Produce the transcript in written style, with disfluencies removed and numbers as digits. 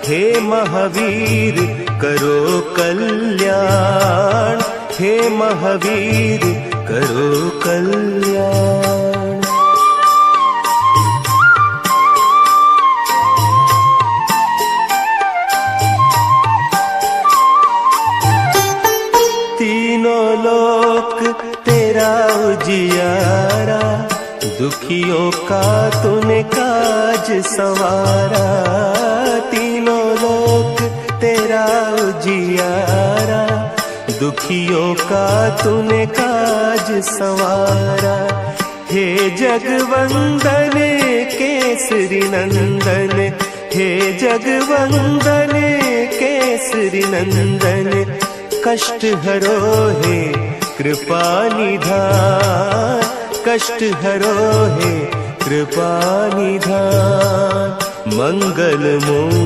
हे महावीर करो कल्याण, हे महावीर करो कल्याण। तीनों लोक तेरा उजियारा, दुखियों का तूने काज संवारा। तीनों लोक तेरा उजियारा, दुखियों का तूने काज संवारा। हे जगवंदन केसरी नंदन, हे जगवंदन केसरी नंदन, कष्ट हरो हे कृपा निधान, कष्ट हरो हे कृपा निधान। मंगल मूल